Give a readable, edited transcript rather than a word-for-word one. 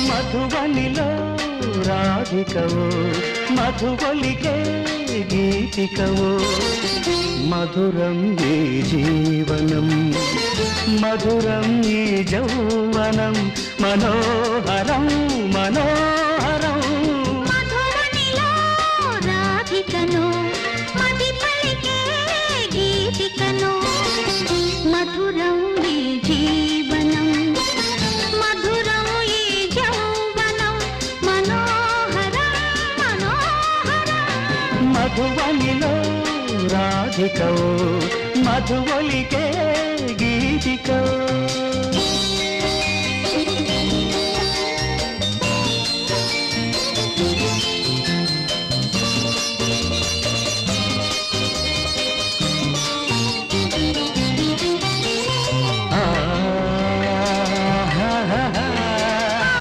మధువనిలో రాధికవో మధువలికే గీతికవో మధురం ఈ జీవనం మధురం ఈ యౌవనం మనోహరం మనోహరం మధువనిలో రాధికను మది పలికే గీతికను మధురం ఈ జీవనం మధురం ఈ యౌవనం మనోహరం మనోహరం మధువనిలో రాధికవో మధువలికే గీతికవో